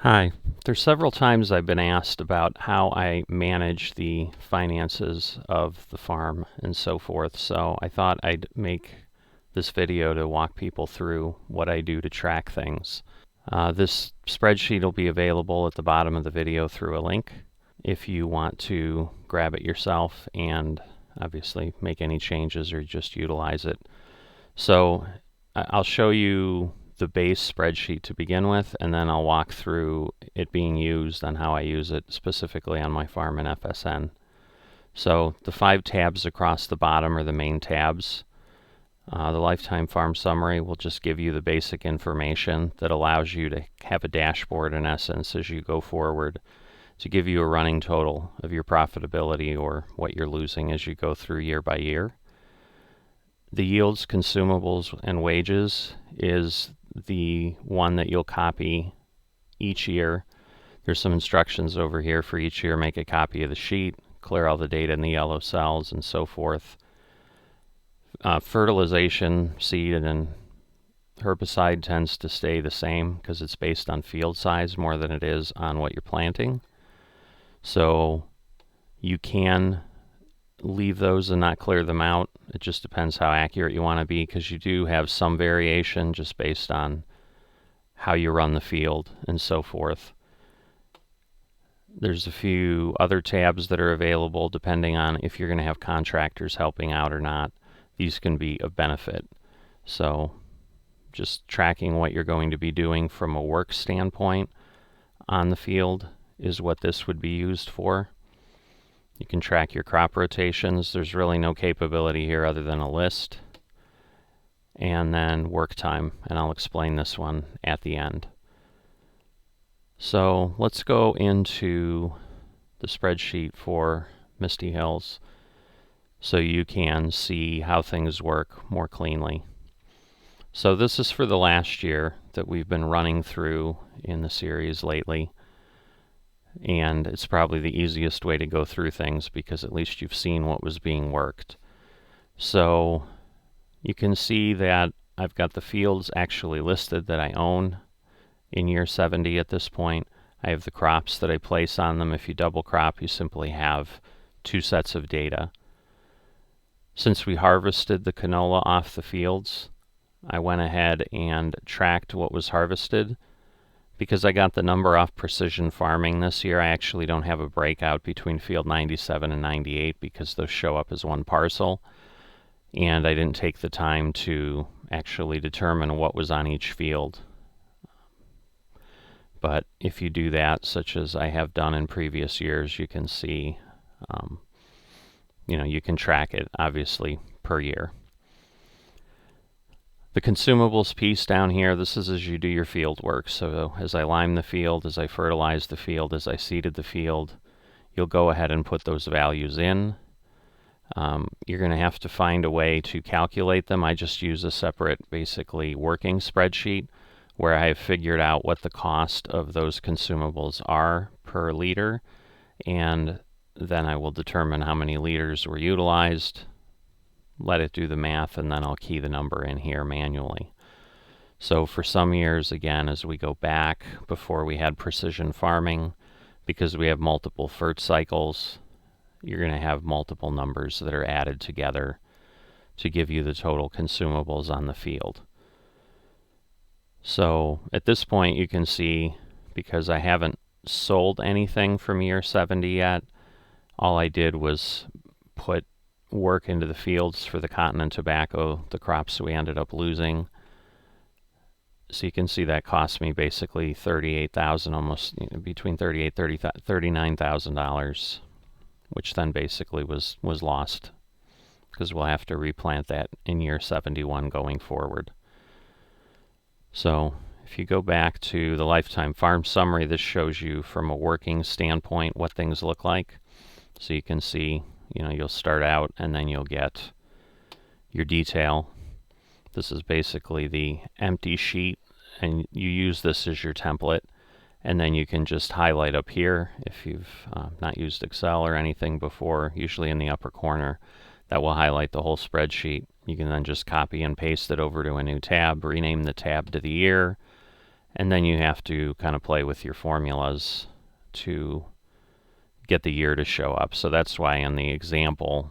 Hi. There's several times I've been asked about how I manage the finances of the farm and so forth, so I thought I'd make this video to walk people through what I do to track things. This spreadsheet will be available at the bottom of the video through a link if you want to grab it yourself and obviously make any changes or just utilize it. So I'll show you the base spreadsheet to begin with, and then I'll walk through it being used and how I use it specifically on my farm in FSN. So the 5 tabs across the bottom are the main tabs. The Lifetime Farm Summary will just give you the basic information that allows you to have a dashboard in essence as you go forward to give you a running total of your profitability or what you're losing as you go through year by year. The yields, consumables, and wages is the one that you'll copy each year. There's some instructions over here for each year. Make a copy of the sheet, clear all the data in the yellow cells, and so forth. Fertilization, seed, and herbicide tends to stay the same because it's based on field size more than it is on what you're planting. So you can leave those and not clear them out. It just depends how accurate you want to be, because you do have some variation just based on how you run the field and so forth. There's a few other tabs that are available depending on if you're going to have contractors helping out or not. These can be of benefit. So just tracking what you're going to be doing from a work standpoint on the field is what this would be used for. You can track your crop rotations. There's really no capability here other than a list. And then work time, and I'll explain this one at the end. So let's go into the spreadsheet for Misty Hills so you can see how things work more cleanly. So this is for the last year that we've been running through in the series lately. And it's probably the easiest way to go through things because at least you've seen what was being worked. So you can see that I've got the fields actually listed that I own in year 70 at this point. I have the crops that I place on them. If you double crop, you simply have 2 sets of data. Since we harvested the canola off the fields, I went ahead and tracked what was harvested. Because I got the number off Precision Farming this year, I actually don't have a breakout between field 97 and 98 because those show up as one parcel. And I didn't take the time to actually determine what was on each field. But if you do that, such as I have done in previous years, you can see, you can track it obviously per year. The consumables piece down here, this is as you do your field work. So as I lime the field, as I fertilize the field, as I seeded the field, you'll go ahead and put those values in. You're going to have to find a way to calculate them. I just use a separate, basically, working spreadsheet where I have figured out what the cost of those consumables are per liter, and then I will determine how many liters were utilized, let it do the math, and then I'll key the number in here manually. So for some years, again, as we go back before we had precision farming, because we have multiple fert cycles, you're going to have multiple numbers that are added together to give you the total consumables on the field. So at this point you can see, because I haven't sold anything from year 70 yet, all I did was put work into the fields for the cotton and tobacco, the crops we ended up losing. So you can see that cost me basically $38,000, almost between $39,000, which then basically was lost because we'll have to replant that in year 71 going forward. So if you go back to the Lifetime Farm Summary, this shows you from a working standpoint what things look like. So you can see, you'll start out and then you'll get your detail. This is basically the empty sheet, and you use this as your template. And then you can just highlight up here if you've not used Excel or anything before, usually in the upper corner. That will highlight the whole spreadsheet. You can then just copy and paste it over to a new tab, rename the tab to the year, And then you have to kind of play with your formulas to get the year to show up. So that's why in the example,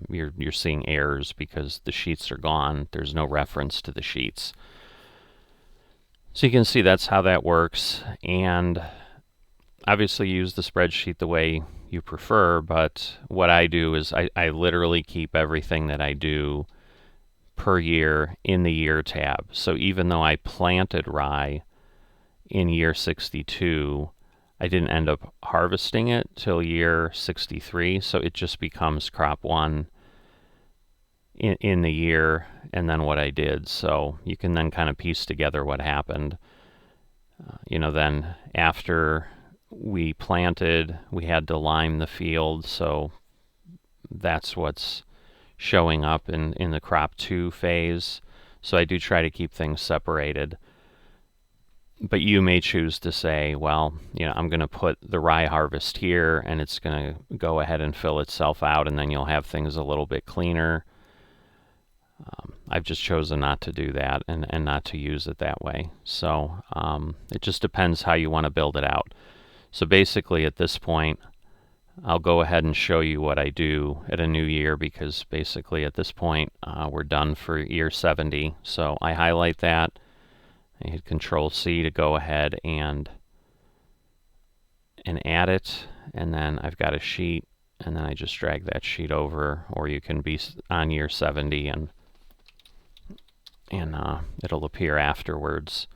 you're seeing errors because the sheets are gone. There's no reference to the sheets. So you can see that's how that works. And obviously use the spreadsheet the way you prefer, but what I do is I literally keep everything that I do per year in the year tab. So even though I planted rye in year 62, I didn't end up harvesting it till year 63, so it just becomes crop 1 in the year and then what I did. So you can then kind of piece together what happened. Then after we planted, we had to lime the field, so that's what's showing up in the crop 2 phase. So I do try to keep things separated. But you may choose to say, well, I'm going to put the rye harvest here, and it's going to go ahead and fill itself out, and then you'll have things a little bit cleaner. I've just chosen not to do that and not to use it that way. So it just depends how you want to build it out. So basically at this point, I'll go ahead and show you what I do at a new year, because basically at this point we're done for year 70. So I highlight that. I hit Control-C to go ahead and add it, and then I've got a sheet, and then I just drag that sheet over, or you can be on year 70 and it'll appear afterwards.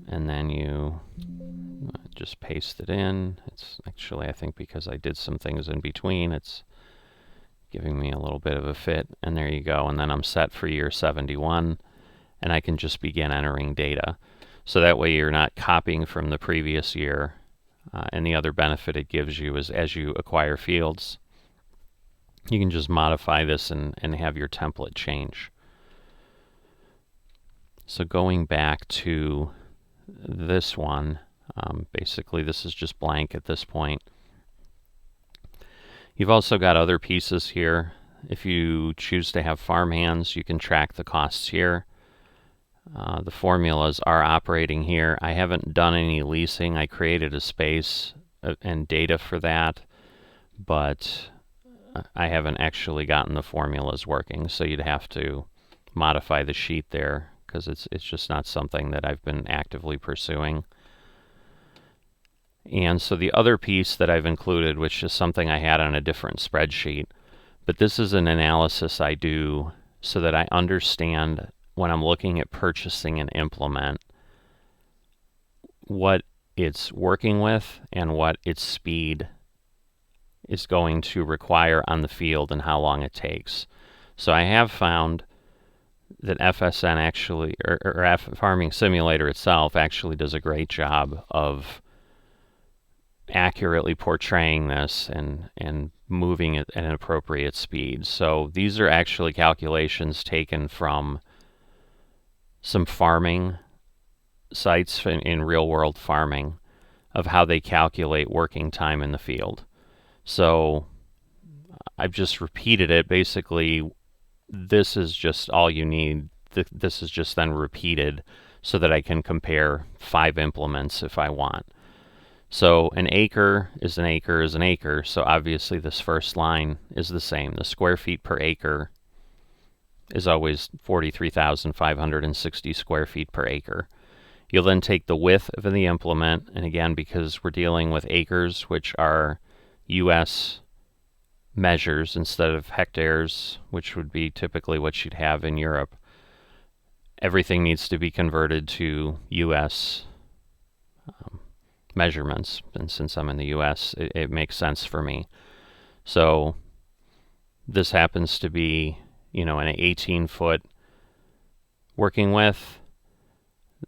And then you just paste it in. It's actually, I think because I did some things in between, it's giving me a little bit of a fit, and there you go. And then I'm set for year 71, and I can just begin entering data. So that way you're not copying from the previous year. And the other benefit it gives you is as you acquire fields, you can just modify this and have your template change. So going back to this one, basically this is just blank at this point. You've also got other pieces here. If you choose to have farmhands, you can track the costs here. The formulas are operating here. I haven't done any leasing. I created a space and data for that, but I haven't actually gotten the formulas working, so you'd have to modify the sheet there, because it's just not something that I've been actively pursuing. And so the other piece that I've included, which is something I had on a different spreadsheet, but this is an analysis I do so that I understand when I'm looking at purchasing an implement what it's working with and what its speed is going to require on the field and how long it takes. So I have found that FSN actually, or Farming Simulator itself, actually does a great job of accurately portraying this and moving it at an appropriate speed. So these are actually calculations taken from some farming sites in real-world farming of how they calculate working time in the field. So I've just repeated it. Basically, this is just all you need. This is just then repeated so that I can compare 5 implements if I want. So an acre is an acre is an acre, so obviously this first line is the same. The square feet per acre is always 43,560 square feet per acre. You'll then take the width of the implement, and again, because we're dealing with acres, which are US measures instead of hectares, which would be typically what you'd have in Europe, everything needs to be converted to US measurements, and since I'm in the US, it makes sense for me. So this happens to be, an 18-foot working width.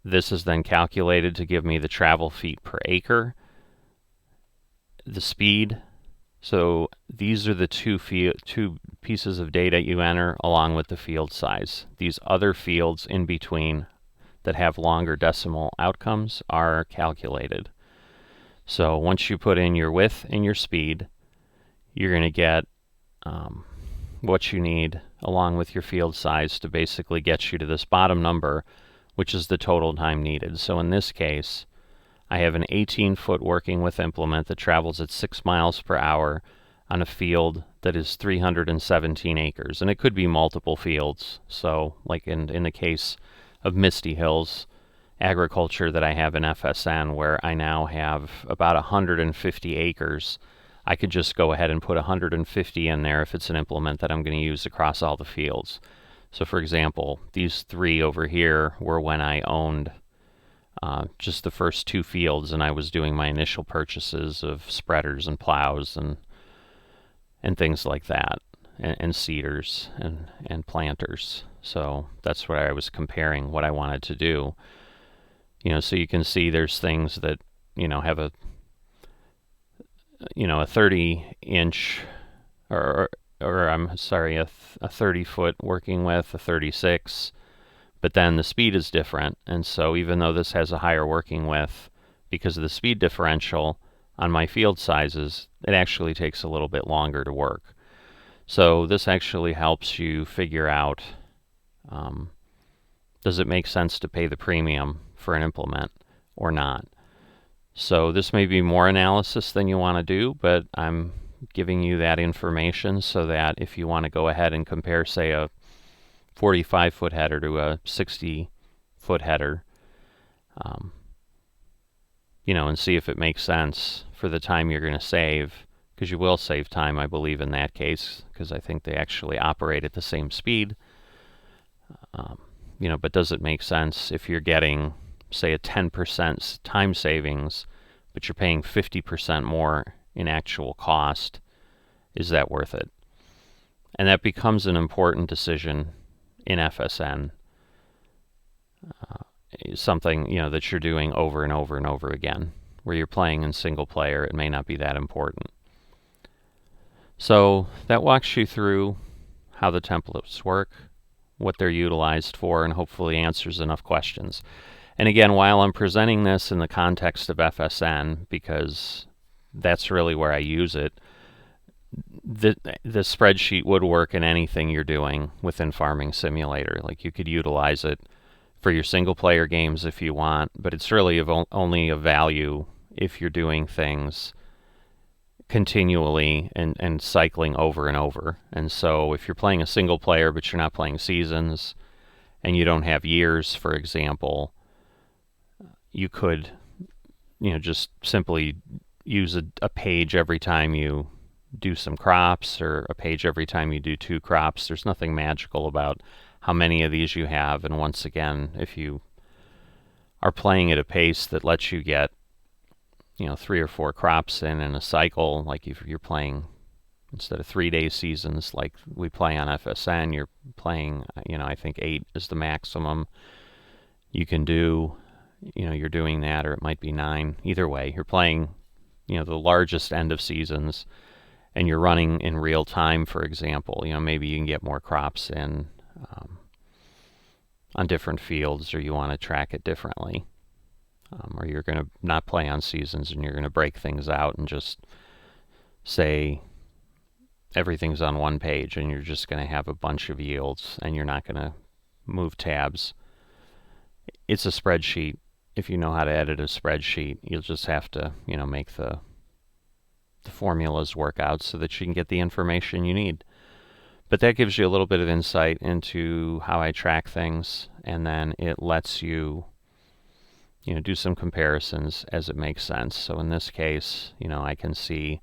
This is then calculated to give me the travel feet per acre, the speed. So these are the two pieces of data you enter along with the field size. These other fields in between that have longer decimal outcomes are calculated. So once you put in your width and your speed, you're going to get what you need along with your field size to basically get you to this bottom number, which is the total time needed. So in this case, I have an 18-foot working with implement that travels at 6 miles per hour on a field that is 317 acres. And it could be multiple fields. So like in the case of Misty Hills agriculture that I have in FSN, where I now have about 150 acres, I could just go ahead and put 150 in there if it's an implement that I'm going to use across all the fields. So for example, these 3 over here were when I owned just the first 2 fields, and I was doing my initial purchases of spreaders and plows and things like that, and seeders and planters. So that's what I was comparing what I wanted to do. So you can see there's things that have a 30-inch or I'm sorry, a 30-foot working with a 36. But then the speed is different, and so even though this has a higher working width, because of the speed differential on my field sizes, it actually takes a little bit longer to work. So this actually helps you figure out, does it make sense to pay the premium for an implement or not? So this may be more analysis than you want to do, but I'm giving you that information so that if you want to go ahead and compare, say, a 45-foot header to a 60-foot header, and see if it makes sense for the time you're going to save, because you will save time, I believe, in that case, because I think they actually operate at the same speed. But does it make sense if you're getting, say, a 10% time savings, but you're paying 50% more in actual cost? Is that worth it? And that becomes an important decision in FSN, something that you're doing over and over and over again. Where you're playing in single player, it may not be that important. So that walks you through how the templates work, what they're utilized for, and hopefully answers enough questions. And again, while I'm presenting this in the context of FSN, because that's really where I use it, the spreadsheet would work in anything you're doing within Farming Simulator. Like, you could utilize it for your single player games if you want, but it's really only of value if you're doing things continually and cycling over and over. And so if you're playing a single player but you're not playing seasons and you don't have years, for example, you could just simply use a page every time you do some crops, or a page every time you do 2 crops. There's nothing magical about how many of these you have. And once again, if you are playing at a pace that lets you get 3 or 4 crops in a cycle, like if you're playing instead of 3-day seasons like we play on FSN, you're playing, I think 8 is the maximum you can do. You're doing that, or it might be 9. Either way, you're playing the largest end of seasons, and you're running in real time, for example. Maybe you can get more crops in on different fields, or you want to track it differently. Or you're going to not play on seasons, and you're going to break things out and just say everything's on one page, and you're just going to have a bunch of yields, and you're not going to move tabs. It's a spreadsheet. If you know how to edit a spreadsheet, you'll just have to, make the formulas work out so that you can get the information you need. But that gives you a little bit of insight into how I track things, and then it lets you, do some comparisons as it makes sense. So in this case, I can see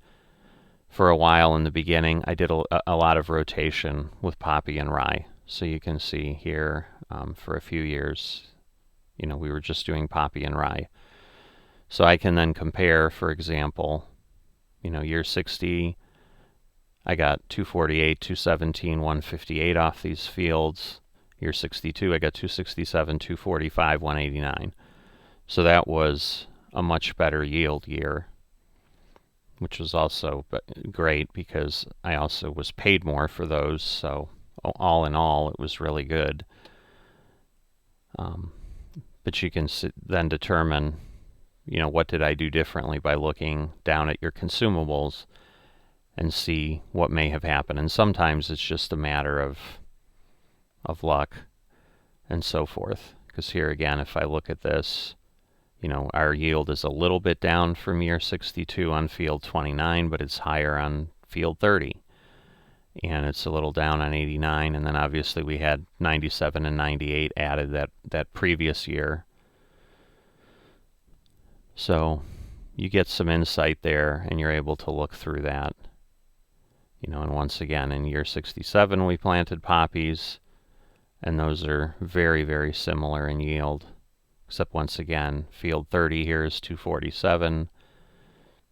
for a while in the beginning, I did a lot of rotation with poppy and rye. So you can see here for a few years, we were just doing poppy and rye. So I can then compare, for example, year 60, I got 248, 217, 158 off these fields. Year 62, I got 267, 245, 189. So that was a much better yield year, which was also great because I also was paid more for those. So all in all, it was really good. But you can then determine, what did I do differently by looking down at your consumables and see what may have happened. And sometimes it's just a matter of luck and so forth, Because here again, if I look at this, you know, our yield is a little bit down from year 62 on field 29, but it's higher on field 30. And it's a little down on 89, and then obviously we had 97 and 98 added that previous year. So you get some insight there, and you're able to look through that. You know, and once again, in year 67 we planted poppies, and those are very, very similar in yield, except once again, field 30 here is 247,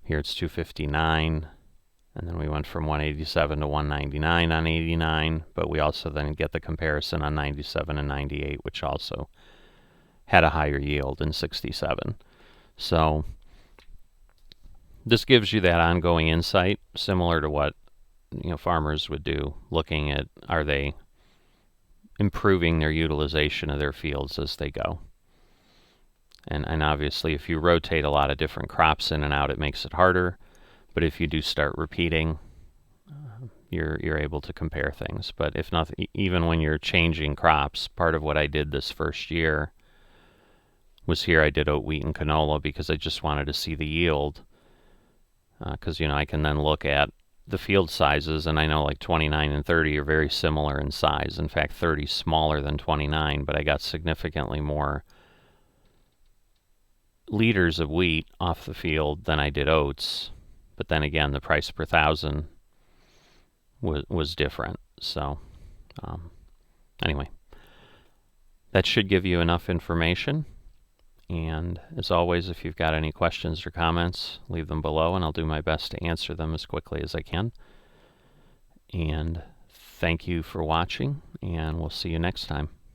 here it's 259, and then we went from 187 to 199 on 89, but we also then get the comparison on 97 and 98, which also had a higher yield in 67. So this gives you that ongoing insight, similar to what, you know, farmers would do, looking at, are they improving their utilization of their fields as they go. And obviously if you rotate a lot of different crops in and out, it makes it harder. But if you do start repeating, you're able to compare things. But if not, even when you're changing crops, part of what I did this first year was here I did oat, wheat, and canola because I just wanted to see the yield. Because, you know, I can then look at the field sizes, and I know like 29 and 30 are very similar in size. In fact, 30 is smaller than 29, but I got significantly more liters of wheat off the field than I did oats. But then again, the price per thousand was different. So anyway, that should give you enough information. And as always, if you've got any questions or comments, leave them below, and I'll do my best to answer them as quickly as I can. And thank you for watching, and we'll see you next time.